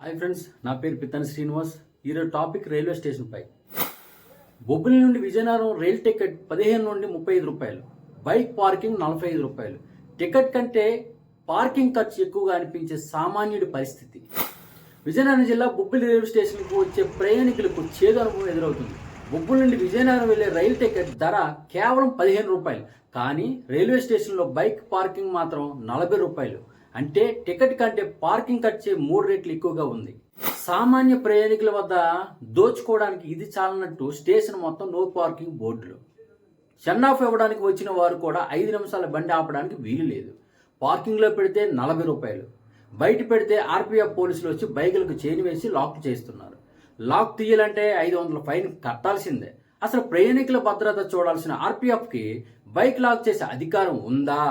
Hi friends, నా పేరు పిత్తని శ్రీనివాస్. ఈరోజు టాపిక్ రైల్వే స్టేషన్పై. బొబ్బిలి నుండి విజయనగరం రైల్ టికెట్ 15 నుండి 35 రూపాయలు, బైక్ పార్కింగ్ 45 రూపాయలు. టికెట్ కంటే పార్కింగ్ ఖర్చు ఎక్కువగా అనిపించే సామాన్యుడి పరిస్థితి. విజయనగరం జిల్లా బొబ్బిలి రైల్వే స్టేషన్కు వచ్చే ప్రయాణికులకు చేదు అనుభవం ఎదురవుతుంది. బొబ్బిలి నుండి విజయనగరం వెళ్లే రైలు టికెట్ ధర కేవలం 15 రూపాయలు, కానీ రైల్వే స్టేషన్లో బైక్ పార్కింగ్ మాత్రం 40 రూపాయలు. అంటే టికెట్ కంటే పార్కింగ్ ఖర్చే 3 రెట్లు ఎక్కువగా ఉంది. సామాన్య ప్రయాణికుల వద్ద దోచుకోవడానికి ఇది చాలన్నట్టు స్టేషన్ మొత్తం నో పార్కింగ్ బోర్డులు. షట్ ఆఫ్ ఇవ్వడానికి వచ్చిన వారు కూడా 5 నిమిషాల బండి ఆపడానికి వీలు లేదు. పార్కింగ్లో పెడితే 40 రూపాయలు, బయట పెడితే ఆర్పీఎఫ్ పోలీసులు వచ్చి బైకులకు చైన్ వేసి లాక్ చేస్తున్నారు. లాక్ తీయాలంటే 500 ఫైన్ కట్టాల్సిందే. అసలు ప్రయాణికుల భద్రత చూడాల్సిన ఆర్పీఎఫ్కి బైక్ లాక్ చేసే అధికారం ఉందా?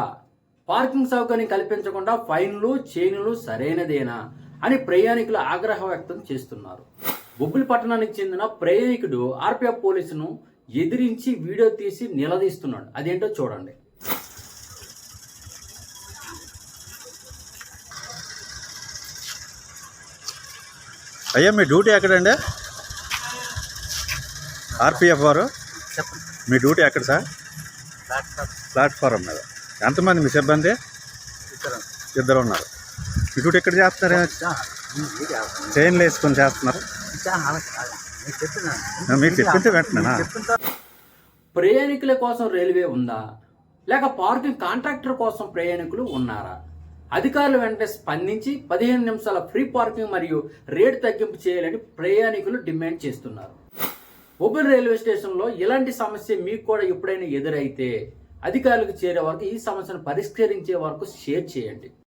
పార్కింగ్ సౌకర్యం కల్పించకుండా ఫైన్లు చైన్లు సరైనదేనా అని ప్రయాణికులు ఆగ్రహం వ్యక్తం చేస్తున్నారు. బొబ్బిలి పట్టణానికి చెందిన ప్రయాణికుడు ఆర్పీఎఫ్ పోలీసును ఎదిరించి వీడియో తీసి నిలదీస్తున్నాడు. అదేంటో చూడండి. అయ్యా, మీ డ్యూటీ ఎక్కడండి? ఆర్పిఎఫ్ వారు మీ డ్యూటీ ఎక్కడ సార్? ప్లాట్ఫారం మీద. ఎంతమంది మీ సిబ్బంది? ఇద్దరు ఉన్నారు. మీ డ్యూటీ ఎక్కడ చేస్తున్నారు? చైన్లు వేసుకొని చేస్తున్నారు. మీరు చెప్పింటే వెంటనేనా? ప్రయాణికుల కోసం రైల్వే ఉందా, లేక పార్కింగ్ కాంట్రాక్టర్ కోసం ప్రయాణికులు ఉన్నారా? అధికారులు వెంటనే స్పందించి 15 నిమిషాల ఫ్రీ పార్కింగ్ మరియు రేటు తగ్గింపు చేయాలని ప్రయాణికులు డిమాండ్ చేస్తున్నారు. బొబ్బిలి రైల్వే స్టేషన్లో ఇలాంటి సమస్య మీకు కూడా ఎప్పుడైనా ఎదురైతే అధికారులకు చేరే వరకు ఈ సమస్యను పరిష్కరించే వరకు షేర్ చేయండి.